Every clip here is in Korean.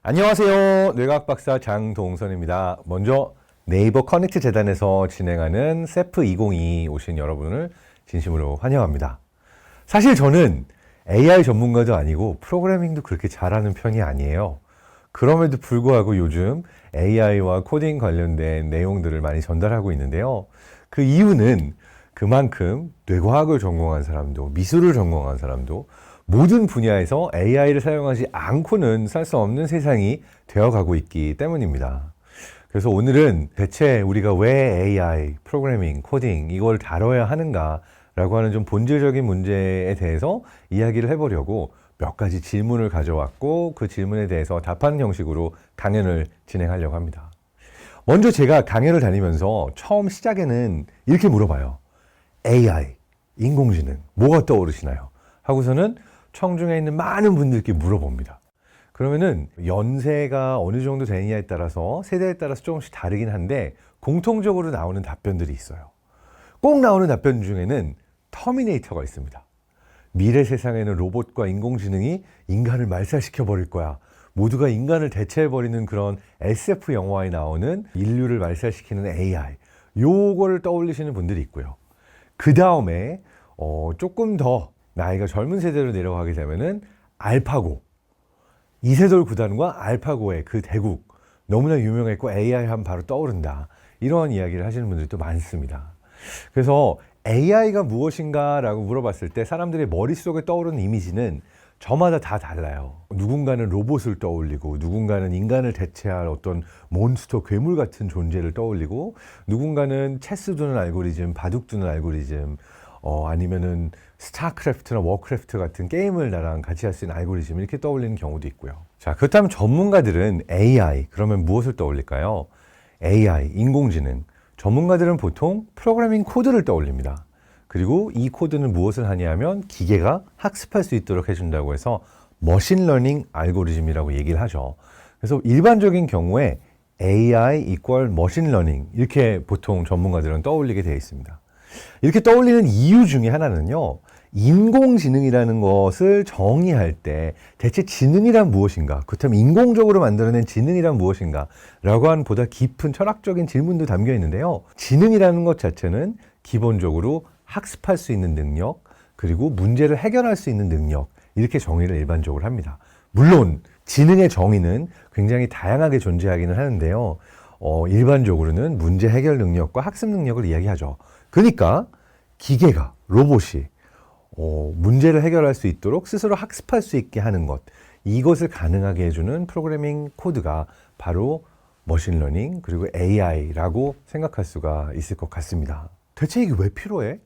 안녕하세요. 뇌과학 박사 장동선입니다. 먼저 네이버 커넥트 재단에서 진행하는 세프 2022 오신 여러분을 진심으로 환영합니다. 사실 저는 AI 전문가도 아니고 프로그래밍도 그렇게 잘하는 편이 아니에요. 그럼에도 불구하고 요즘 AI와 코딩 관련된 내용들을 많이 전달하고 있는데요. 그 이유는 그만큼 뇌과학을 전공한 사람도 미술을 전공한 사람도 모든 분야에서 AI를 사용하지 않고는 살 수 없는 세상이 되어가고 있기 때문입니다. 그래서 오늘은 대체 우리가 왜 AI, 프로그래밍, 코딩 이걸 다뤄야 하는가라고 하는 좀 본질적인 문제에 대해서 이야기를 해보려고 몇 가지 질문을 가져왔고 그 질문에 대해서 답하는 형식으로 강연을 진행하려고 합니다. 먼저 제가 강연을 다니면서 처음 시작에는 이렇게 물어봐요. AI, 인공지능, 뭐가 떠오르시나요? 하고서는 청중에 있는 많은 분들께 물어봅니다. 그러면은 연세가 어느 정도 되느냐에 따라서 세대에 따라서 조금씩 다르긴 한데 공통적으로 나오는 답변들이 있어요. 꼭 나오는 답변 중에는 터미네이터가 있습니다. 미래 세상에는 로봇과 인공지능이 인간을 말살시켜 버릴 거야. 모두가 인간을 대체해버리는 그런 SF 영화에 나오는 인류를 말살시키는 AI. 요거를 떠올리시는 분들이 있고요. 그 다음에 조금 더 나이가 젊은 세대로 내려가게 되면은 알파고, 이세돌 구단과 알파고의 그 대국 너무나 유명했고 AI 하면 바로 떠오른다. 이런 이야기를 하시는 분들도 많습니다. 그래서 AI가 무엇인가 라고 물어봤을 때 사람들의 머릿속에 떠오르는 이미지는 저마다 다 달라요. 누군가는 로봇을 떠올리고 누군가는 인간을 대체할 어떤 몬스터 괴물 같은 존재를 떠올리고 누군가는 체스 두는 알고리즘, 바둑 두는 알고리즘 아니면은 스타크래프트나 워크래프트 같은 게임을 나랑 같이 할 수 있는 알고리즘 이렇게 떠올리는 경우도 있고요. 자, 그렇다면 전문가들은 AI 그러면 무엇을 떠올릴까요? AI, 인공지능. 전문가들은 보통 프로그래밍 코드를 떠올립니다. 그리고 이 코드는 무엇을 하냐면 기계가 학습할 수 있도록 해준다고 해서 머신러닝 알고리즘이라고 얘기를 하죠. 그래서 일반적인 경우에 AI 이퀄 머신러닝 이렇게 보통 전문가들은 떠올리게 되어 있습니다. 이렇게 떠올리는 이유 중에 하나는요. 인공지능이라는 것을 정의할 때 대체 지능이란 무엇인가? 그렇다면 인공적으로 만들어낸 지능이란 무엇인가? 라고 하는 보다 깊은 철학적인 질문도 담겨 있는데요. 지능이라는 것 자체는 기본적으로 학습할 수 있는 능력, 그리고 문제를 해결할 수 있는 능력, 이렇게 정의를 일반적으로 합니다. 물론 지능의 정의는 굉장히 다양하게 존재하기는 하는데요. 일반적으로는 문제 해결 능력과 학습 능력을 이야기하죠. 그러니까 기계가, 로봇이 문제를 해결할 수 있도록 스스로 학습할 수 있게 하는 것, 이것을 가능하게 해주는 프로그래밍 코드가 바로 머신러닝 그리고 AI라고 생각할 수가 있을 것 같습니다. 대체 이게 왜 필요해?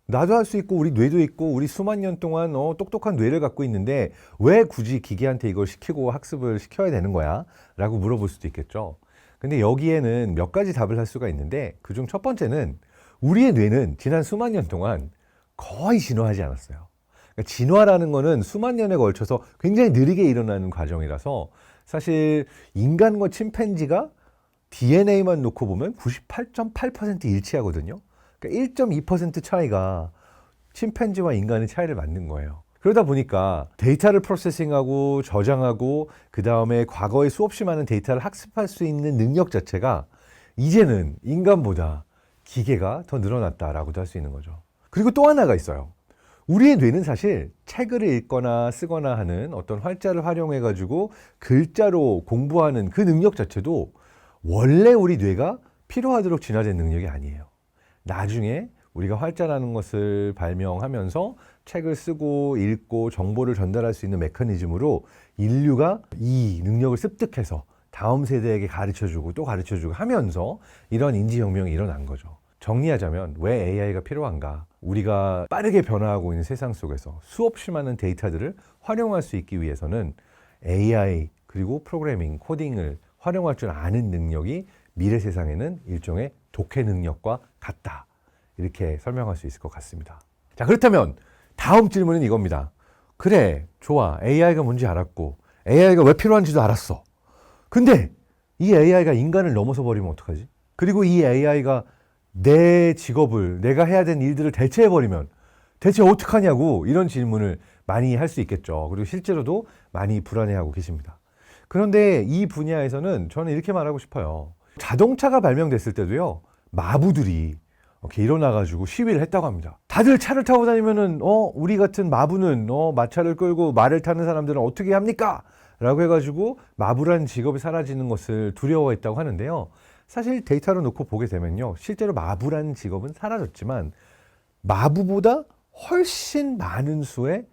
나도 할 수 있고 우리 뇌도 있고 우리 수만 년 동안 똑똑한 뇌를 갖고 있는데 왜 굳이 기계한테 이걸 시키고 학습을 시켜야 되는 거야? 라고 물어볼 수도 있겠죠. 근데 여기에는 몇 가지 답을 할 수가 있는데 그중 첫 번째는 우리의 뇌는 지난 수만 년 동안 거의 진화하지 않았어요. 그러니까 진화라는 거는 수만 년에 걸쳐서 굉장히 느리게 일어나는 과정이라서 사실 인간과 침팬지가 DNA만 놓고 보면 98.8% 일치하거든요. 그러니까 1.2% 차이가 침팬지와 인간의 차이를 만든 거예요. 그러다 보니까 데이터를 프로세싱하고 저장하고 그 다음에 과거에 수없이 많은 데이터를 학습할 수 있는 능력 자체가 이제는 인간보다 기계가 더 늘어났다라고도 할 수 있는 거죠. 그리고 또 하나가 있어요. 우리의 뇌는 사실 책을 읽거나 쓰거나 하는 어떤 활자를 활용해 가지고 글자로 공부하는 그 능력 자체도 원래 우리 뇌가 필요하도록 진화된 능력이 아니에요. 나중에 우리가 활자라는 것을 발명하면서 책을 쓰고 읽고 정보를 전달할 수 있는 메커니즘으로 인류가 이 능력을 습득해서 다음 세대에게 가르쳐주고 또 가르쳐주고 하면서 이런 인지혁명이 일어난 거죠. 정리하자면 왜 AI가 필요한가? 우리가 빠르게 변화하고 있는 세상 속에서 수없이 많은 데이터들을 활용할 수 있기 위해서는 AI 그리고 프로그래밍, 코딩을 활용할 줄 아는 능력이 미래 세상에는 일종의 독해 능력과 같다. 이렇게 설명할 수 있을 것 같습니다. 자, 그렇다면 다음 질문은 이겁니다. 그래, 좋아. AI가 뭔지 알았고 AI가 왜 필요한지도 알았어. 근데 이 AI가 인간을 넘어서 버리면 어떡하지? 그리고 이 AI가 내 직업을, 내가 해야 되는 일들을 대체해버리면 대체 어떡하냐고 이런 질문을 많이 할 수 있겠죠. 그리고 실제로도 많이 불안해하고 계십니다. 그런데 이 분야에서는 저는 이렇게 말하고 싶어요. 자동차가 발명됐을 때도요, 마부들이 이렇게 일어나가지고 시위를 했다고 합니다. 다들 차를 타고 다니면은, 우리 같은 마부는, 마차를 끌고 말을 타는 사람들은 어떻게 합니까? 라고 해가지고 마부라는 직업이 사라지는 것을 두려워했다고 하는데요. 사실 데이터로 놓고 보게 되면요, 실제로 마부라는 직업은 사라졌지만 마부보다 훨씬 많은 수의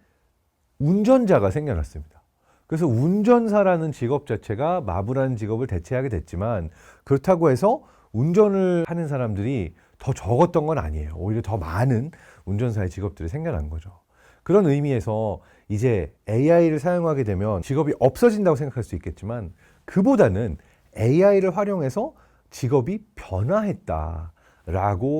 운전자가 생겨났습니다. 그래서 운전사라는 직업 자체가 마부라는 직업을 대체하게 됐지만, 그렇다고 해서 운전을 하는 사람들이 더 적었던 건 아니에요. 오히려 더 많은 운전사의 직업들이 생겨난 거죠. 그런 의미에서 이제 AI를 사용하게 되면 직업이 없어진다고 생각할 수 있겠지만, 그보다는 AI를 활용해서 직업이 변화했다라고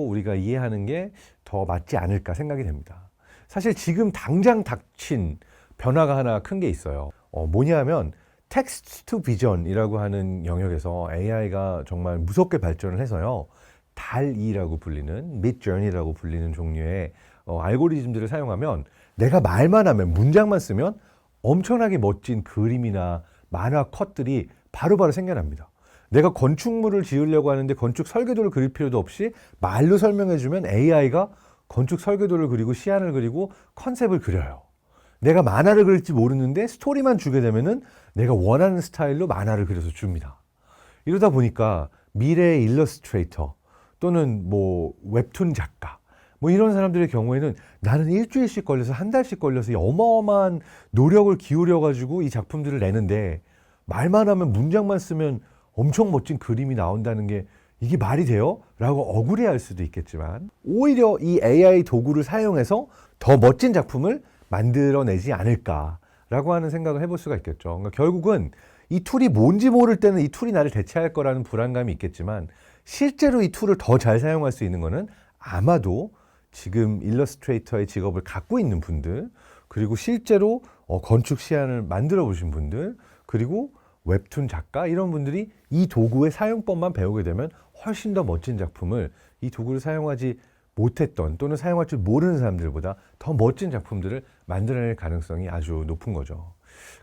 우리가 이해하는 게 더 맞지 않을까 생각이 됩니다. 사실 지금 당장 닥친 변화가 하나 큰 게 있어요. 뭐냐면 텍스트 투 비전이라고 하는 영역에서 AI가 정말 무섭게 발전을 해서요, 달2라고 불리는, midjourney라고 불리는 종류의 알고리즘들을 사용하면 내가 말만 하면, 문장만 쓰면 엄청나게 멋진 그림이나 만화 컷들이 바로바로 생겨납니다. 내가 건축물을 지으려고 하는데 건축 설계도를 그릴 필요도 없이 말로 설명해주면 AI가 건축 설계도를 그리고 시안을 그리고 컨셉을 그려요. 내가 만화를 그릴지 모르는데 스토리만 주게 되면은 내가 원하는 스타일로 만화를 그려서 줍니다. 이러다 보니까 미래의 일러스트레이터 또는 뭐 웹툰 작가, 뭐 이런 사람들의 경우에는 나는 일주일씩 걸려서, 한 달씩 걸려서 어마어마한 노력을 기울여 가지고 이 작품들을 내는데, 말만 하면, 문장만 쓰면 엄청 멋진 그림이 나온다는 게 이게 말이 돼요? 라고 억울해할 수도 있겠지만, 오히려 이 AI 도구를 사용해서 더 멋진 작품을 만들어내지 않을까라고 하는 생각을 해볼 수가 있겠죠. 그러니까 결국은 이 툴이 뭔지 모를 때는 이 툴이 나를 대체할 거라는 불안감이 있겠지만, 실제로 이 툴을 더 잘 사용할 수 있는 거는 아마도 지금 일러스트레이터의 직업을 갖고 있는 분들, 그리고 실제로 건축 시안을 만들어 보신 분들, 그리고 웹툰 작가, 이런 분들이 이 도구의 사용법만 배우게 되면 훨씬 더 멋진 작품을, 이 도구를 사용하지 못했던 또는 사용할 줄 모르는 사람들보다 더 멋진 작품들을 만들어낼 가능성이 아주 높은 거죠.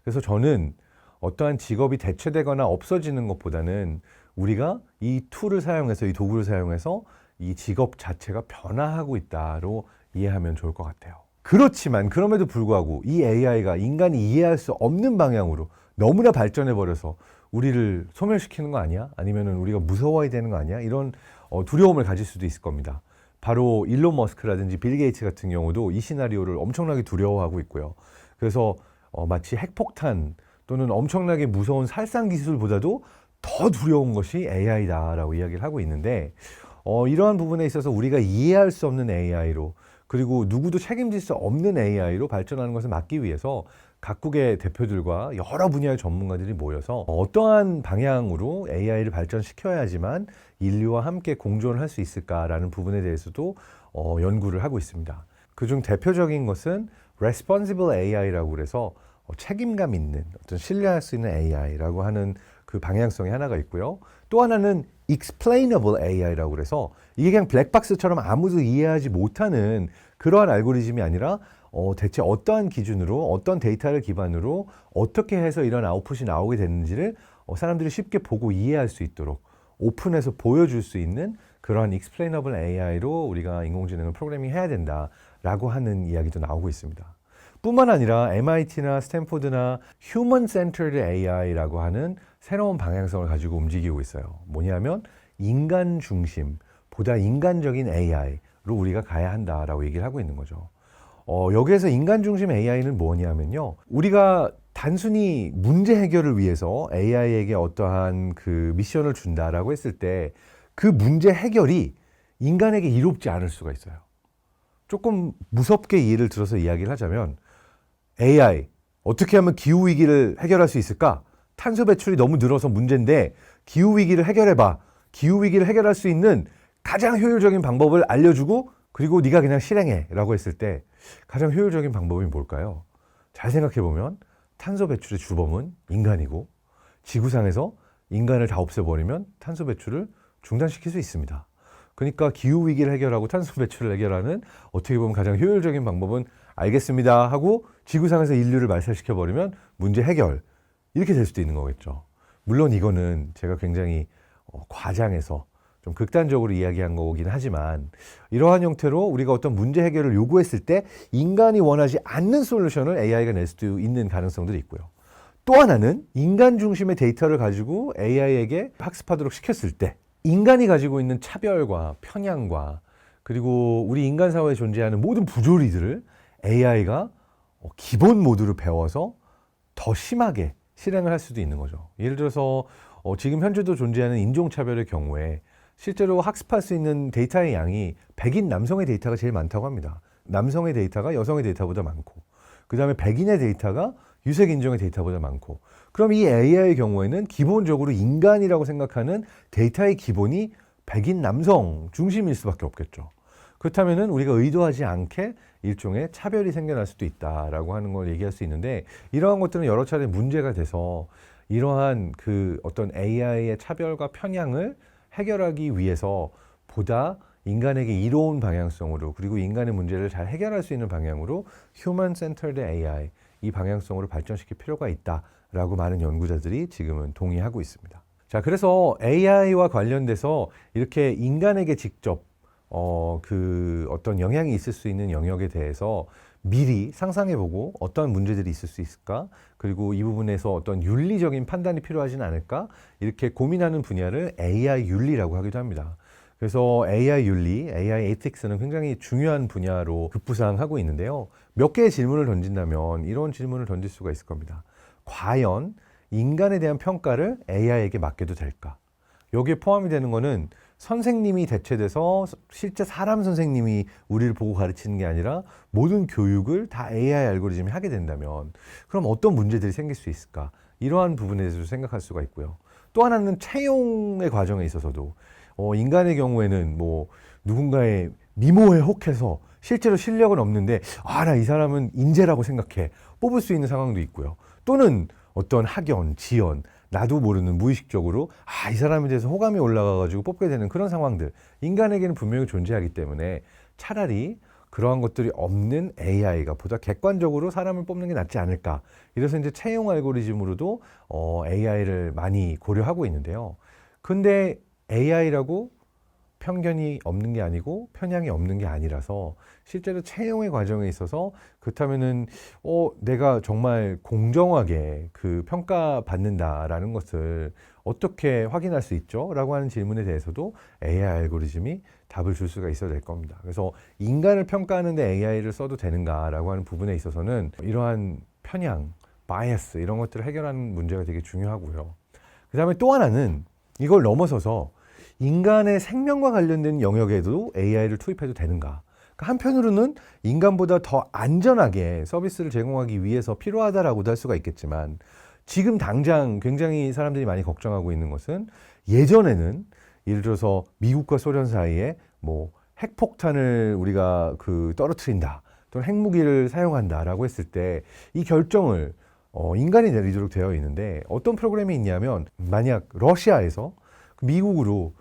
그래서 저는 어떠한 직업이 대체되거나 없어지는 것보다는 우리가 이 툴을 사용해서, 이 도구를 사용해서 이 직업 자체가 변화하고 있다로 이해하면 좋을 것 같아요. 그렇지만 그럼에도 불구하고 이 AI가 인간이 이해할 수 없는 방향으로 너무나 발전해버려서 우리를 소멸시키는 거 아니야? 아니면 우리가 무서워야 되는 거 아니야? 이런 두려움을 가질 수도 있을 겁니다. 바로 일론 머스크라든지 빌 게이츠 같은 경우도 이 시나리오를 엄청나게 두려워하고 있고요. 그래서 마치 핵폭탄 또는 엄청나게 무서운 살상 기술보다도 더 두려운 것이 AI다라고 이야기를 하고 있는데, 이러한 부분에 있어서 우리가 이해할 수 없는 AI로, 그리고 누구도 책임질 수 없는 AI로 발전하는 것을 막기 위해서 각국의 대표들과 여러 분야의 전문가들이 모여서 어떠한 방향으로 AI를 발전시켜야지만 인류와 함께 공존을 할 수 있을까라는 부분에 대해서도 연구를 하고 있습니다. 그중 대표적인 것은 Responsible AI라고 그래서 책임감 있는, 어떤 신뢰할 수 있는 AI라고 하는 그 방향성이 하나가 있고요. 또 하나는 Explainable AI라고 그래서 이게 그냥 블랙박스처럼 아무도 이해하지 못하는 그러한 알고리즘이 아니라 대체 어떠한 기준으로, 어떤 데이터를 기반으로 어떻게 해서 이런 아웃풋이 나오게 됐는지를 사람들이 쉽게 보고 이해할 수 있도록 오픈해서 보여줄 수 있는 그러한 Explainable AI로 우리가 인공지능을 프로그래밍 해야 된다라고 하는 이야기도 나오고 있습니다. 뿐만 아니라 MIT나 스탠포드나 Human Centered AI라고 하는 새로운 방향성을 가지고 움직이고 있어요. 뭐냐면 인간 중심, 보다 인간적인 AI로 우리가 가야 한다라고 얘기를 하고 있는 거죠. 여기에서 인간 중심 AI는 뭐냐면요, 우리가 단순히 문제 해결을 위해서 AI에게 어떠한 그 미션을 준다라고 했을 때 그 문제 해결이 인간에게 이롭지 않을 수가 있어요. 조금 무섭게 예를 들어서 이야기를 하자면, AI 어떻게 하면 기후 위기를 해결할 수 있을까? 탄소 배출이 너무 늘어서 문제인데 기후 위기를 해결해봐. 기후 위기를 해결할 수 있는 가장 효율적인 방법을 알려주고 그리고 네가 그냥 실행해 라고 했을 때 가장 효율적인 방법이 뭘까요? 잘 생각해보면 탄소 배출의 주범은 인간이고, 지구상에서 인간을 다 없애버리면 탄소 배출을 중단시킬 수 있습니다. 그러니까 기후 위기를 해결하고 탄소 배출을 해결하는 어떻게 보면 가장 효율적인 방법은 알겠습니다 하고 지구상에서 인류를 말살시켜버리면 문제 해결, 이렇게 될 수도 있는 거겠죠. 물론 이거는 제가 굉장히 과장해서 좀 극단적으로 이야기한 거긴 하지만 이러한 형태로 우리가 어떤 문제 해결을 요구했을 때 인간이 원하지 않는 솔루션을 AI가 낼 수도 있는 가능성들이 있고요. 또 하나는 인간 중심의 데이터를 가지고 AI에게 학습하도록 시켰을 때 인간이 가지고 있는 차별과 편향과 그리고 우리 인간 사회에 존재하는 모든 부조리들을 AI가 기본 모드로 배워서 더 심하게 실행을 할 수도 있는 거죠. 예를 들어서 지금 현재도 존재하는 인종차별의 경우에 실제로 학습할 수 있는 데이터의 양이 백인 남성의 데이터가 제일 많다고 합니다. 남성의 데이터가 여성의 데이터보다 많고 그 다음에 백인의 데이터가 유색 인종의 데이터보다 많고 그럼 이 AI의 경우에는 기본적으로 인간이라고 생각하는 데이터의 기본이 백인 남성 중심일 수밖에 없겠죠. 그렇다면은 우리가 의도하지 않게 일종의 차별이 생겨날 수도 있다라고 하는 걸 얘기할 수 있는데 이러한 것들은 여러 차례 문제가 돼서 이러한 그 어떤 AI의 차별과 편향을 해결하기 위해서 보다 인간에게 이로운 방향성으로 그리고 인간의 문제를 잘 해결할 수 있는 방향으로 Human Centered AI 이 방향성으로 발전시킬 필요가 있다라고 많은 연구자들이 지금은 동의하고 있습니다. 자, 그래서 AI와 관련돼서 이렇게 인간에게 직접 그 어떤 영향이 있을 수 있는 영역에 대해서 미리 상상해보고 어떤 문제들이 있을 수 있을까? 그리고 이 부분에서 어떤 윤리적인 판단이 필요하진 않을까? 이렇게 고민하는 분야를 AI 윤리라고 하기도 합니다. 그래서 AI 윤리, AI 에틱스는 굉장히 중요한 분야로 급부상하고 있는데요. 몇 개의 질문을 던진다면 이런 질문을 던질 수가 있을 겁니다. 과연 인간에 대한 평가를 AI에게 맡겨도 될까? 여기에 포함이 되는 거는 선생님이 대체돼서 실제 사람 선생님이 우리를 보고 가르치는 게 아니라 모든 교육을 다 AI 알고리즘이 하게 된다면 그럼 어떤 문제들이 생길 수 있을까? 이러한 부분에 대해서 생각할 수가 있고요. 또 하나는 채용의 과정에 있어서도 인간의 경우에는 뭐 누군가의 미모에 혹해서 실제로 실력은 없는데 나 이 사람은 인재라고 생각해 뽑을 수 있는 상황도 있고요. 또는 어떤 학연, 지연, 나도 모르는 무의식적으로 이 사람에 대해서 호감이 올라가가지고 뽑게 되는 그런 상황들 인간에게는 분명히 존재하기 때문에 차라리 그러한 것들이 없는 AI가 보다 객관적으로 사람을 뽑는 게 낫지 않을까. 이래서 이제 채용 알고리즘으로도 AI를 많이 고려하고 있는데요. 근데 AI라고 편견이 없는 게 아니고 편향이 없는 게 아니라서 실제로 채용의 과정에 있어서 그렇다면은 내가 정말 공정하게 그 평가받는다라는 것을 어떻게 확인할 수 있죠? 라고 하는 질문에 대해서도 AI 알고리즘이 답을 줄 수가 있어야 될 겁니다. 그래서 인간을 평가하는데 AI를 써도 되는가라고 하는 부분에 있어서는 이러한 편향, 바이어스 이런 것들을 해결하는 문제가 되게 중요하고요. 그 다음에 또 하나는 이걸 넘어서서 인간의 생명과 관련된 영역에도 AI를 투입해도 되는가? 그러니까 한편으로는 인간보다 더 안전하게 서비스를 제공하기 위해서 필요하다라고도 할 수가 있겠지만 지금 당장 굉장히 사람들이 많이 걱정하고 있는 것은 예전에는 예를 들어서 미국과 소련 사이에 뭐 핵폭탄을 우리가 떨어뜨린다 또는 핵무기를 사용한다라고 했을 때 이 결정을 인간이 내리도록 되어 있는데 어떤 프로그램이 있냐면 만약 러시아에서 미국으로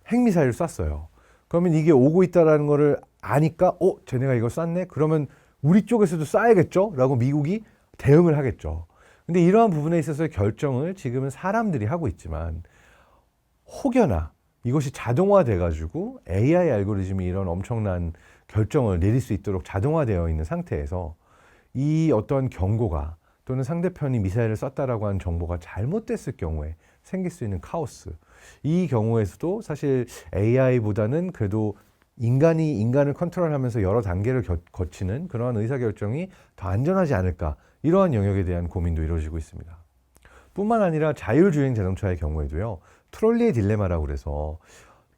핵미사일을 쐈어요. 그러면 이게 오고 있다는 거를 아니까 쟤네가 이걸 쐈네? 그러면 우리 쪽에서도 쏴야겠죠? 라고 미국이 대응을 하겠죠. 근데 이러한 부분에 있어서의 결정을 지금은 사람들이 하고 있지만 혹여나 이것이 자동화돼 가지고 AI 알고리즘이 이런 엄청난 결정을 내릴 수 있도록 자동화되어 있는 상태에서 이 어떤 경고가 또는 상대편이 미사일을 쐈다라고 하는 정보가 잘못됐을 경우에 생길 수 있는 카오스, 이 경우에서도 사실 AI보다는 그래도 인간이 인간을 컨트롤하면서 여러 단계를 거치는 그러한 의사결정이 더 안전하지 않을까, 이러한 영역에 대한 고민도 이루어지고 있습니다. 뿐만 아니라 자율주행 자동차의 경우에도요, 트롤리의 딜레마라고 그래서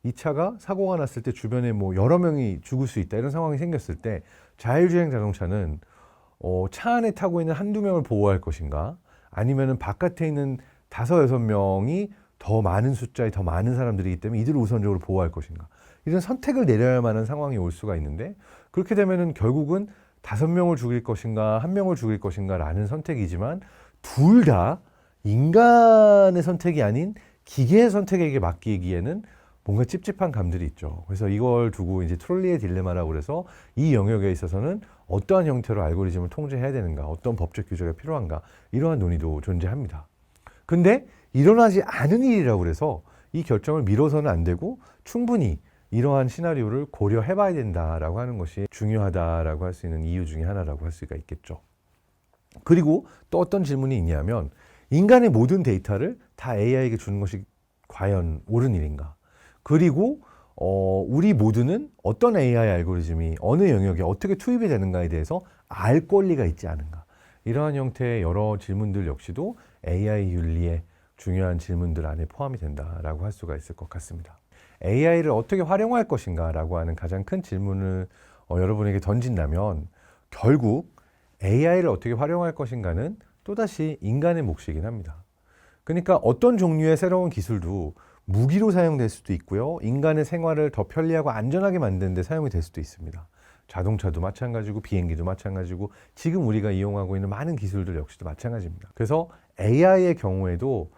이 차가 사고가 났을 때 주변에 뭐 여러 명이 죽을 수 있다 이런 상황이 생겼을 때 자율주행 자동차는 차 안에 타고 있는 한두 명을 보호할 것인가, 아니면은 바깥에 있는 5, 6명이 더 많은 숫자의 더 많은 사람들이기 때문에 이들을 우선적으로 보호할 것인가, 이런 선택을 내려야 하는 상황이 올 수가 있는데, 그렇게 되면은 결국은 5명을 죽일 것인가 1명을 죽일 것인가 라는 선택이지만 둘 다 인간의 선택이 아닌 기계의 선택에게 맡기기에는 뭔가 찝찝한 감들이 있죠. 그래서 이걸 두고 이제 트롤리의 딜레마라고 그래서 이 영역에 있어서는 어떠한 형태로 알고리즘을 통제해야 되는가, 어떤 법적 규제가 필요한가, 이러한 논의도 존재합니다. 근데 일어나지 않은 일이라고 그래서 이 결정을 미뤄서는 안 되고 충분히 이러한 시나리오를 고려해 봐야 된다라고 하는 것이 중요하다라고 할 수 있는 이유 중에 하나라고 할 수가 있겠죠. 그리고 또 어떤 질문이 있냐면 인간의 모든 데이터를 다 AI에게 주는 것이 과연 옳은 일인가? 그리고 우리 모두는 어떤 AI 알고리즘이 어느 영역에 어떻게 투입이 되는가에 대해서 알 권리가 있지 않은가? 이러한 형태의 여러 질문들 역시도 AI 윤리의 중요한 질문들 안에 포함이 된다라고 할 수가 있을 것 같습니다. AI를 어떻게 활용할 것인가라고 하는 가장 큰 질문을 여러분에게 던진다면 결국 AI를 어떻게 활용할 것인가는 또다시 인간의 몫이긴 합니다. 그러니까 어떤 종류의 새로운 기술도 무기로 사용될 수도 있고요. 인간의 생활을 더 편리하고 안전하게 만드는 데 사용이 될 수도 있습니다. 자동차도 마찬가지고 비행기도 마찬가지고 지금 우리가 이용하고 있는 많은 기술들 역시도 마찬가지입니다. 그래서 AI의 경우에도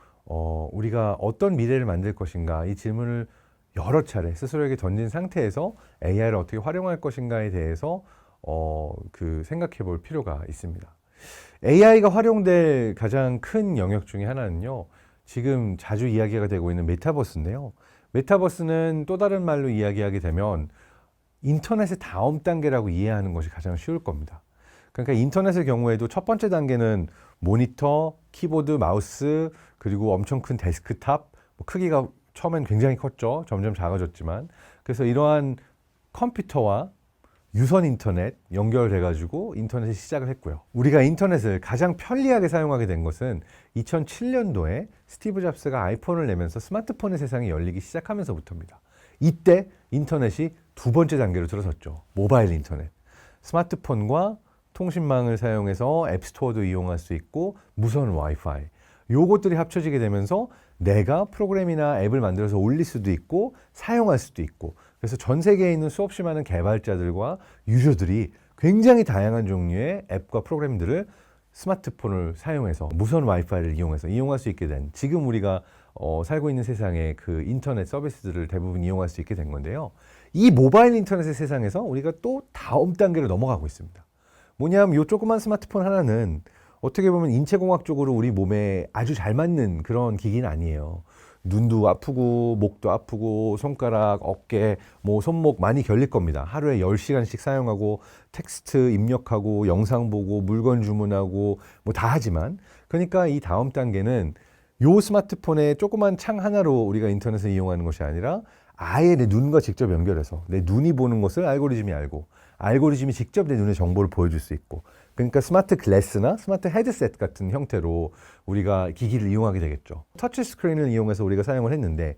우리가 어떤 미래를 만들 것인가 이 질문을 여러 차례 스스로에게 던진 상태에서 AI를 어떻게 활용할 것인가에 대해서 생각해 볼 필요가 있습니다. AI가 활용될 가장 큰 영역 중에 하나는요. 지금 자주 이야기가 되고 있는 메타버스인데요. 메타버스는 또 다른 말로 이야기하게 되면 인터넷의 다음 단계라고 이해하는 것이 가장 쉬울 겁니다. 그러니까 인터넷의 경우에도 첫 번째 단계는 모니터, 키보드, 마우스, 그리고 엄청 큰 데스크탑, 크기가 처음엔 굉장히 컸죠. 점점 작아졌지만. 그래서 이러한 컴퓨터와 유선 인터넷 연결돼가지고 인터넷이 시작을 했고요. 우리가 인터넷을 가장 편리하게 사용하게 된 것은 2007년도에 스티브 잡스가 아이폰을 내면서 스마트폰의 세상이 열리기 시작하면서부터입니다. 이때 인터넷이 두 번째 단계로 들어섰죠. 모바일 인터넷. 스마트폰과 통신망을 사용해서 앱스토어도 이용할 수 있고 무선 와이파이. 요것들이 합쳐지게 되면서 내가 프로그램이나 앱을 만들어서 올릴 수도 있고 사용할 수도 있고 그래서 전 세계에 있는 수없이 많은 개발자들과 유저들이 굉장히 다양한 종류의 앱과 프로그램들을 스마트폰을 사용해서 무선 와이파이를 이용해서 이용할 수 있게 된 지금 우리가 살고 있는 세상의 그 인터넷 서비스들을 대부분 이용할 수 있게 된 건데요. 이 모바일 인터넷의 세상에서 우리가 또 다음 단계로 넘어가고 있습니다. 뭐냐면 이 조그만 스마트폰 하나는 어떻게 보면 인체공학적으로 우리 몸에 아주 잘 맞는 그런 기기는 아니에요. 눈도 아프고 목도 아프고 손가락, 어깨, 손목 많이 결릴 겁니다. 하루에 10시간씩 사용하고 텍스트 입력하고 영상 보고 물건 주문하고 다 하지만 그러니까 이 다음 단계는 요 스마트폰의 조그만 창 하나로 우리가 인터넷을 이용하는 것이 아니라 아예 내 눈과 직접 연결해서 내 눈이 보는 것을 알고리즘이 알고 알고리즘이 직접 내 눈에 정보를 보여줄 수 있고 그러니까 스마트 글래스나 스마트 헤드셋 같은 형태로 우리가 기기를 이용하게 되겠죠. 터치 스크린을 이용해서 우리가 사용을 했는데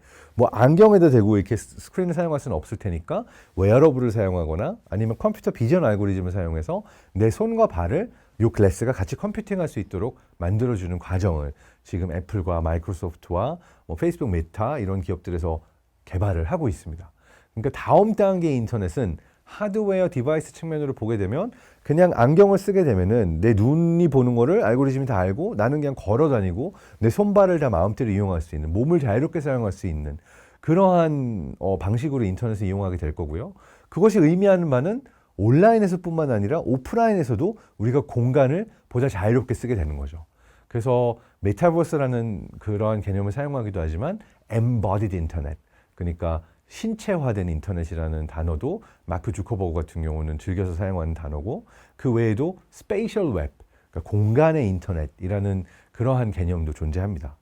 안경에다 대고 이렇게 스크린을 사용할 수는 없을 테니까 웨어러블을 사용하거나 아니면 컴퓨터 비전 알고리즘을 사용해서 내 손과 발을 이 글래스가 같이 컴퓨팅할 수 있도록 만들어주는 과정을 지금 애플과 마이크로소프트와 페이스북 메타 이런 기업들에서 개발을 하고 있습니다. 그러니까 다음 단계의 인터넷은 하드웨어 디바이스 측면으로 보게 되면 그냥 안경을 쓰게 되면은 내 눈이 보는 거를 알고리즘이 다 알고 나는 그냥 걸어 다니고 내 손발을 다 마음대로 이용할 수 있는 몸을 자유롭게 사용할 수 있는 그러한 방식으로 인터넷을 이용하게 될 거고요. 그것이 의미하는 바는 온라인에서뿐만 아니라 오프라인에서도 우리가 공간을 보다 자유롭게 쓰게 되는 거죠. 그래서 메타버스라는 그러한 개념을 사용하기도 하지만 embodied 인터넷 그러니까 신체화된 인터넷이라는 단어도 마크 주커버그 같은 경우는 즐겨서 사용하는 단어고 그 외에도 스페이셜 웹, 그러니까 공간의 인터넷이라는 그러한 개념도 존재합니다.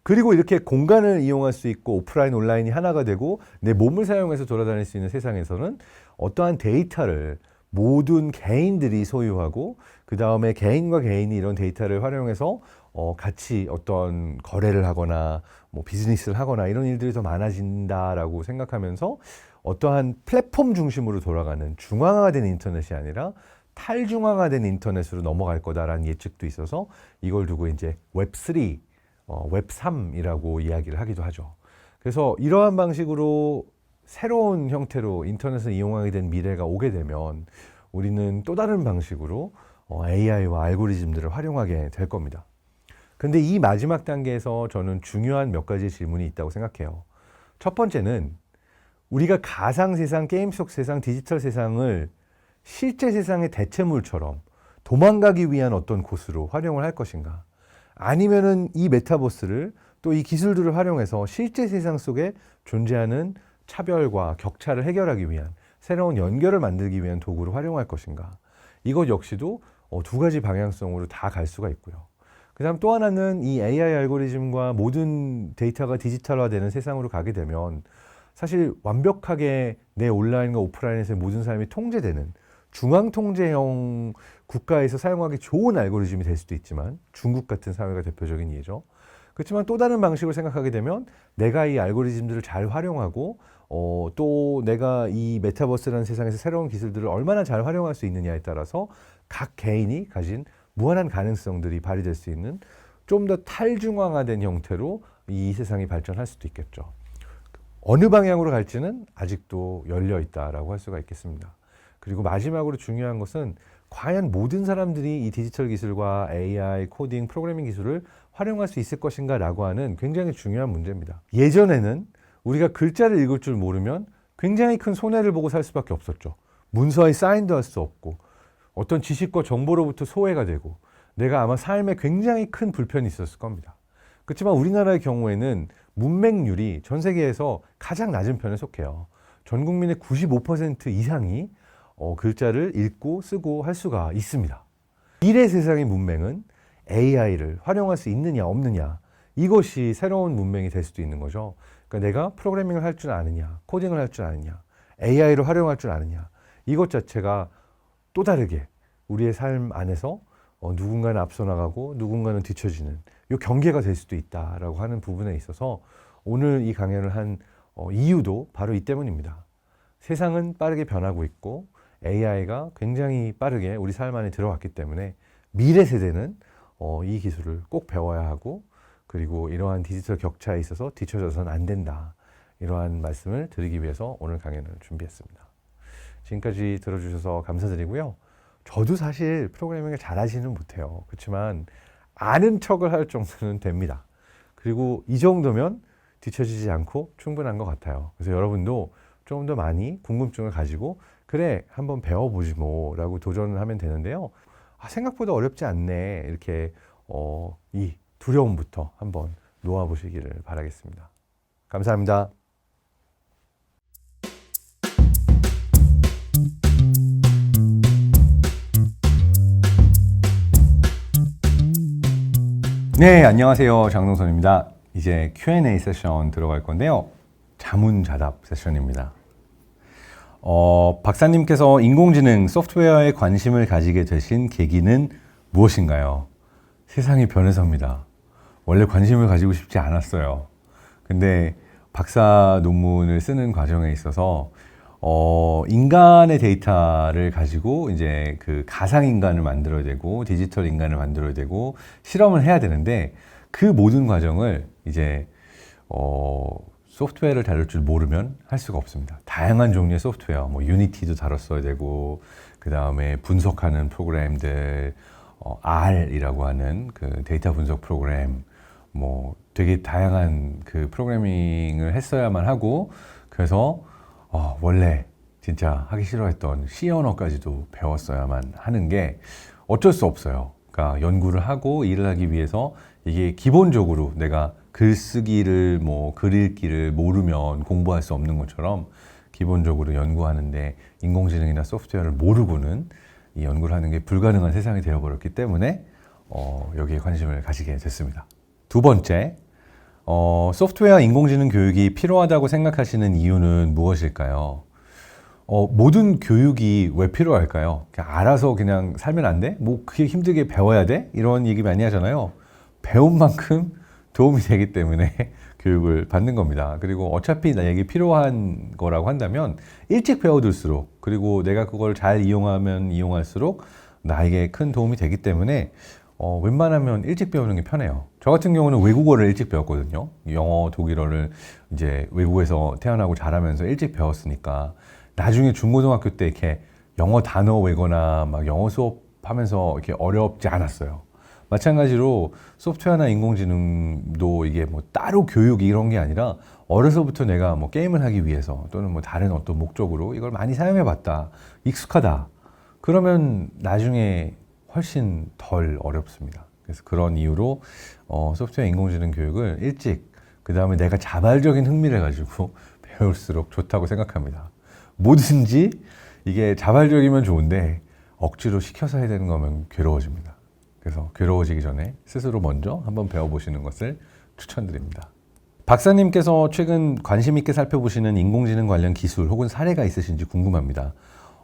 그리고 이렇게 공간을 이용할 수 있고 오프라인, 온라인이 하나가 되고 내 몸을 사용해서 돌아다닐 수 있는 세상에서는 어떠한 데이터를 모든 개인들이 소유하고 그 다음에 개인과 개인이 이런 데이터를 활용해서 같이 어떤 거래를 하거나 비즈니스를 하거나 이런 일들이 더 많아진다라고 생각하면서 어떠한 플랫폼 중심으로 돌아가는 중앙화된 인터넷이 아니라 탈중앙화된 인터넷으로 넘어갈 거다라는 예측도 있어서 이걸 두고 이제 웹3, 웹3이라고 이야기를 하기도 하죠. 그래서 이러한 방식으로 새로운 형태로 인터넷을 이용하게 된 미래가 오게 되면 우리는 또 다른 방식으로 AI와 알고리즘들을 활용하게 될 겁니다. 근데 이 마지막 단계에서 저는 중요한 몇 가지 질문이 있다고 생각해요. 첫 번째는 우리가 가상 세상, 게임 속 세상, 디지털 세상을 실제 세상의 대체물처럼 도망가기 위한 어떤 곳으로 활용을 할 것인가? 아니면은 이 메타버스를 또 이 기술들을 활용해서 실제 세상 속에 존재하는 차별과 격차를 해결하기 위한 새로운 연결을 만들기 위한 도구로 활용할 것인가? 이것 역시도 두 가지 방향성으로 다 갈 수가 있고요. 그 다음 또 하나는 이 AI 알고리즘과 모든 데이터가 디지털화되는 세상으로 가게 되면 사실 완벽하게 내 온라인과 오프라인에서의 모든 삶이 통제되는 중앙통제형 국가에서 사용하기 좋은 알고리즘이 될 수도 있지만 중국 같은 사회가 대표적인 예죠. 그렇지만 또 다른 방식으로 생각하게 되면 내가 이 알고리즘들을 잘 활용하고 또 내가 이 메타버스라는 세상에서 새로운 기술들을 얼마나 잘 활용할 수 있느냐에 따라서 각 개인이 가진 무한한 가능성들이 발휘될 수 있는 좀 더 탈중앙화된 형태로 이 세상이 발전할 수도 있겠죠. 어느 방향으로 갈지는 아직도 열려 있다라고 할 수가 있겠습니다. 그리고 마지막으로 중요한 것은 과연 모든 사람들이 이 디지털 기술과 AI, 코딩, 프로그래밍 기술을 활용할 수 있을 것인가 라고 하는 굉장히 중요한 문제입니다. 예전에는 우리가 글자를 읽을 줄 모르면 굉장히 큰 손해를 보고 살 수밖에 없었죠. 문서에 사인도 할 수 없고 어떤 지식과 정보로부터 소외가 되고 내가 아마 삶에 굉장히 큰 불편이 있었을 겁니다. 그렇지만 우리나라의 경우에는 문맹률이 전 세계에서 가장 낮은 편에 속해요. 전 국민의 95% 이상이 글자를 읽고 쓰고 할 수가 있습니다. 미래 세상의 문맹은 AI를 활용할 수 있느냐 없느냐, 이것이 새로운 문맹이 될 수도 있는 거죠. 그러니까 내가 프로그래밍을 할 줄 아느냐, 코딩을 할 줄 아느냐, AI를 활용할 줄 아느냐, 이것 자체가 또 다르게 우리의 삶 안에서 누군가는 앞서 나가고 누군가는 뒤처지는 이 경계가 될 수도 있다라고 하는 부분에 있어서 오늘 이 강연을 한 이유도 바로 이 때문입니다. 세상은 빠르게 변하고 있고 AI가 굉장히 빠르게 우리 삶 안에 들어왔기 때문에 미래 세대는 이 기술을 꼭 배워야 하고, 그리고 이러한 디지털 격차에 있어서 뒤처져서는 안 된다, 이러한 말씀을 드리기 위해서 오늘 강연을 준비했습니다. 지금까지 들어주셔서 감사드리고요. 저도 사실 프로그래밍을 잘하지는 못해요. 그렇지만 아는 척을 할 정도는 됩니다. 그리고 이 정도면 뒤처지지 않고 충분한 것 같아요. 그래서 여러분도 좀 더 많이 궁금증을 가지고 그래 한번 배워보지 뭐 라고 도전을 하면 되는데요. 생각보다 어렵지 않네, 이렇게 이 두려움부터 한번 놓아보시기를 바라겠습니다. 감사합니다. 네, 안녕하세요. 장동선입니다. 이제 Q&A 세션 들어갈 건데요. 자문자답 세션입니다. 박사님께서 인공지능 소프트웨어에 관심을 가지게 되신 계기는 무엇인가요? 세상이 변해서입니다. 원래 관심을 가지고 싶지 않았어요. 근데 박사 논문을 쓰는 과정에 있어서 인간의 데이터를 가지고 이제 그 가상 인간을 만들어야 되고 디지털 인간을 만들어야 되고 실험을 해야 되는데 그 모든 과정을 이제 소프트웨어를 다룰 줄 모르면 할 수가 없습니다. 다양한 종류의 소프트웨어, 뭐 유니티도 다뤘어야 되고, 그 다음에 분석하는 프로그램들, R이라고 하는 그 데이터 분석 프로그램, 뭐 되게 다양한 그 프로그래밍을 했어야만 하고, 그래서 원래 진짜 하기 싫어했던 C 언어까지도 배웠어야만 하는 게 어쩔 수 없어요. 그러니까 연구를 하고 일을 하기 위해서 이게 기본적으로 내가 글쓰기를 글 읽기를 모르면 공부할 수 없는 것처럼 기본적으로 연구하는데 인공지능이나 소프트웨어를 모르고는 이 연구를 하는 게 불가능한 세상이 되어버렸기 때문에 여기에 관심을 가지게 됐습니다. 두 번째, 소프트웨어 인공지능 교육이 필요하다고 생각하시는 이유는 무엇일까요? 모든 교육이 왜 필요할까요? 그냥 알아서 그냥 살면 안 돼? 뭐 그게 힘들게 배워야 돼? 이런 얘기 많이 하잖아요. 배운 만큼 도움이 되기 때문에 교육을 받는 겁니다. 그리고 어차피 나에게 필요한 거라고 한다면 일찍 배워둘수록, 그리고 내가 그걸 잘 이용하면 이용할수록 나에게 큰 도움이 되기 때문에 웬만하면 일찍 배우는 게 편해요. 저 같은 경우는 외국어를 일찍 배웠거든요. 영어, 독일어를 이제 외국에서 태어나고 자라면서 일찍 배웠으니까 나중에 중고등학교 때 이렇게 영어 단어 외거나 막 영어 수업하면서 이렇게 어렵지 않았어요. 마찬가지로 소프트웨어나 인공지능도 이게 뭐 따로 교육 이런 게 아니라 어려서부터 내가 뭐 게임을 하기 위해서 또는 뭐 다른 어떤 목적으로 이걸 많이 사용해 봤다. 익숙하다. 그러면 나중에 훨씬 덜 어렵습니다. 그래서 그런 이유로 소프트웨어 인공지능 교육을 일찍 그 다음에 내가 자발적인 흥미를 가지고 배울수록 좋다고 생각합니다. 뭐든지 이게 자발적이면 좋은데 억지로 시켜서 해야 되는 거면 괴로워집니다. 그래서 괴로워지기 전에 스스로 먼저 한번 배워보시는 것을 추천드립니다. 박사님께서 최근 관심 있게 살펴보시는 인공지능 관련 기술 혹은 사례가 있으신지 궁금합니다.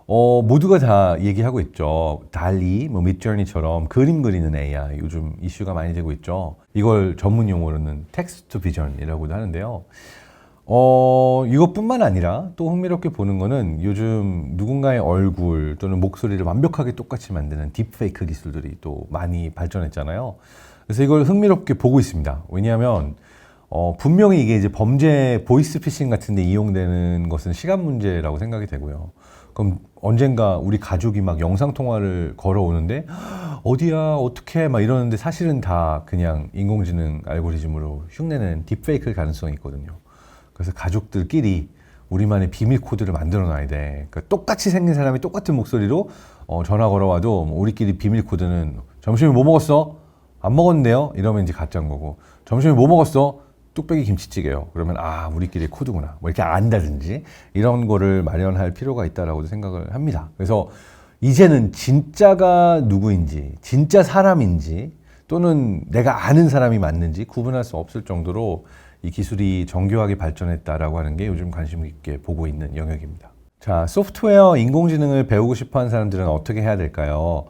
모두가 다 얘기하고 있죠. 달리, 미드저니처럼 그림 그리는 AI 요즘 이슈가 많이 되고 있죠. 이걸 전문 용어로는 텍스트 비전이라고도 하는데요. 이것뿐만 아니라 또 흥미롭게 보는 거는 요즘 누군가의 얼굴 또는 목소리를 완벽하게 똑같이 만드는 딥페이크 기술들이 또 많이 발전했잖아요. 그래서 이걸 흥미롭게 보고 있습니다. 왜냐하면 분명히 이게 이제 범죄 보이스피싱 같은 데 이용되는 것은 시간 문제라고 생각이 되고요. 그럼 언젠가 우리 가족이 막 영상통화를 걸어오는데 어디야 어떻게 막 이러는데 사실은 다 그냥 인공지능 알고리즘으로 흉내내는 딥페이크일 가능성이 있거든요. 그래서 가족들끼리 우리만의 비밀 코드를 만들어 놔야 돼. 그러니까 똑같이 생긴 사람이 똑같은 목소리로 전화 걸어와도 우리끼리 비밀 코드는 점심에 뭐 먹었어? 안 먹었는데요? 이러면 이제 가짜인 거고, 점심에 뭐 먹었어? 뚝배기 김치찌개요. 그러면 우리끼리 코드구나. 뭐 이렇게 안다든지 이런 거를 마련할 필요가 있다라고도 생각을 합니다. 그래서 이제는 진짜가 누구인지, 진짜 사람인지 또는 내가 아는 사람이 맞는지 구분할 수 없을 정도로 이 기술이 정교하게 발전했다라고 하는 게 요즘 관심 있게 보고 있는 영역입니다. 자, 소프트웨어 인공지능을 배우고 싶어 하는 사람들은 어떻게 해야 될까요?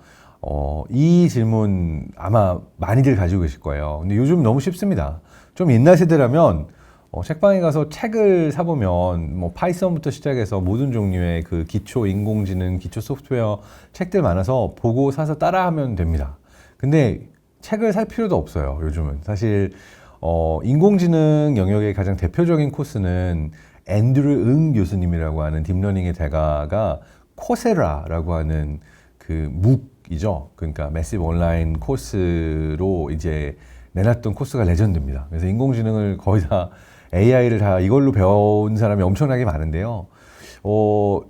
이 질문 아마 많이들 가지고 계실 거예요. 근데 요즘 너무 쉽습니다. 좀 옛날 세대라면 책방에 가서 책을 사보면 뭐 파이썬부터 시작해서 모든 종류의 그 기초 인공지능, 기초 소프트웨어 책들 많아서 보고 사서 따라하면 됩니다. 근데 책을 살 필요도 없어요. 요즘은 사실 인공지능 영역의 가장 대표적인 코스는 앤드류 응 교수님이라고 하는 딥러닝의 대가가 코세라라고 하는 그 묵이죠. 그러니까 매시브 온라인 코스로 이제 내놨던 코스가 레전드입니다. 그래서 인공지능을 거의 다 AI를 다 이걸로 배운 사람이 엄청나게 많은데요.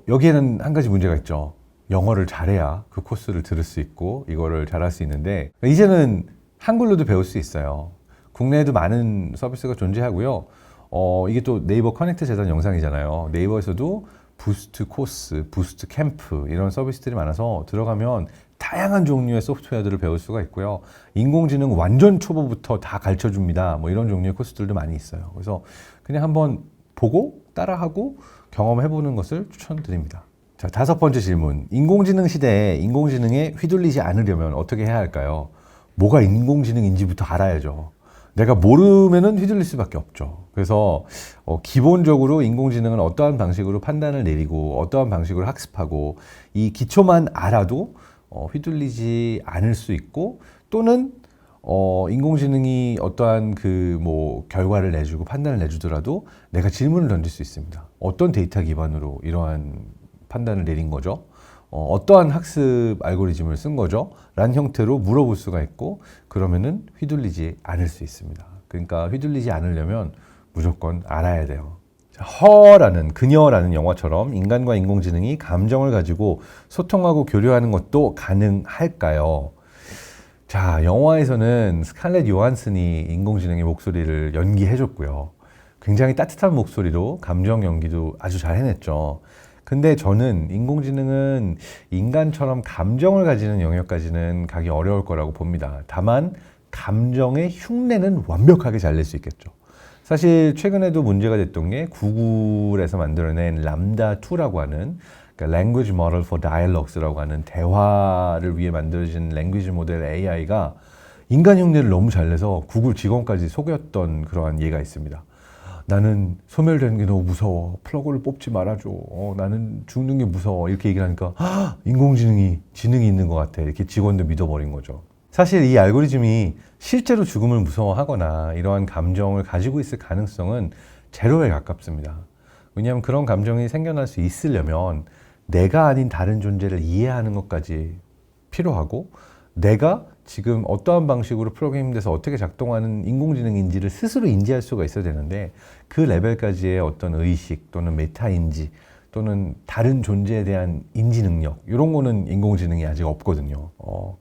여기에는 한 가지 문제가 있죠. 영어를 잘해야 그 코스를 들을 수 있고 이거를 잘할 수 있는데 이제는 한글로도 배울 수 있어요. 국내에도 많은 서비스가 존재하고요. 이게 또 네이버 커넥트 재단 영상이잖아요. 네이버에서도 부스트 코스, 부스트 캠프 이런 서비스들이 많아서 들어가면 다양한 종류의 소프트웨어들을 배울 수가 있고요. 인공지능 완전 초보부터 다 가르쳐줍니다. 뭐 이런 종류의 코스들도 많이 있어요. 그래서 그냥 한번 보고 따라하고 경험해보는 것을 추천드립니다. 자, 5번째 질문. 인공지능 시대에 인공지능에 휘둘리지 않으려면 어떻게 해야 할까요? 뭐가 인공지능인지부터 알아야죠. 내가 모르면은 휘둘릴 수밖에 없죠. 그래서 기본적으로 인공지능은 어떠한 방식으로 판단을 내리고 어떠한 방식으로 학습하고 이 기초만 알아도 휘둘리지 않을 수 있고, 또는 인공지능이 어떠한 그 뭐 결과를 내주고 판단을 내주더라도 내가 질문을 던질 수 있습니다. 어떤 데이터 기반으로 이러한 판단을 내린 거죠? 어떠한 학습 알고리즘을 쓴 거죠? 라는 형태로 물어볼 수가 있고, 그러면은 휘둘리지 않을 수 있습니다. 그러니까 휘둘리지 않으려면 무조건 알아야 돼요. 허라는, 그녀라는 영화처럼 인간과 인공지능이 감정을 가지고 소통하고 교류하는 것도 가능할까요? 자, 영화에서는 스칼렛 요한슨이 인공지능의 목소리를 연기해줬고요. 굉장히 따뜻한 목소리로 감정 연기도 아주 잘 해냈죠. 근데 저는 인공지능은 인간처럼 감정을 가지는 영역까지는 가기 어려울 거라고 봅니다. 다만 감정의 흉내는 완벽하게 잘 낼 수 있겠죠. 사실 최근에도 문제가 됐던 게 구글에서 만들어낸 람다2라고 하는, 그러니까 Language Model for Dialogues라고 하는 대화를 위해 만들어진 랭귀지 모델 AI가 인간 흉내를 너무 잘 내서 구글 직원까지 속였던 그러한 예가 있습니다. 나는 소멸되는 게 너무 무서워. 플러그를 뽑지 말아줘. 나는 죽는 게 무서워. 이렇게 얘기를 하니까 인공지능이 지능이 있는 것 같아. 이렇게 직원도 믿어버린 거죠. 사실 이 알고리즘이 실제로 죽음을 무서워하거나 이러한 감정을 가지고 있을 가능성은 제로에 가깝습니다. 왜냐하면 그런 감정이 생겨날 수 있으려면 내가 아닌 다른 존재를 이해하는 것까지 필요하고, 내가 지금 어떠한 방식으로 프로그래밍돼서 어떻게 작동하는 인공지능인지를 스스로 인지할 수가 있어야 되는데 그 레벨까지의 어떤 의식 또는 메타인지 또는 다른 존재에 대한 인지 능력 이런 거는 인공지능이 아직 없거든요.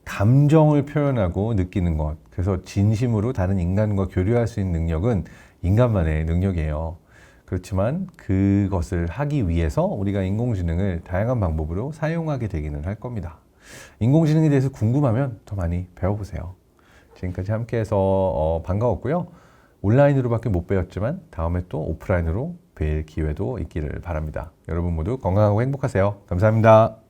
감정을 표현하고 느끼는 것, 그래서 진심으로 다른 인간과 교류할 수 있는 능력은 인간만의 능력이에요. 그렇지만 그것을 하기 위해서 우리가 인공지능을 다양한 방법으로 사용하게 되기는 할 겁니다. 인공지능에 대해서 궁금하면 더 많이 배워보세요. 지금까지 함께해서 반가웠고요. 온라인으로밖에 못 배웠지만 다음에 또 오프라인으로 뵐 기회도 있기를 바랍니다. 여러분 모두 건강하고 행복하세요. 감사합니다.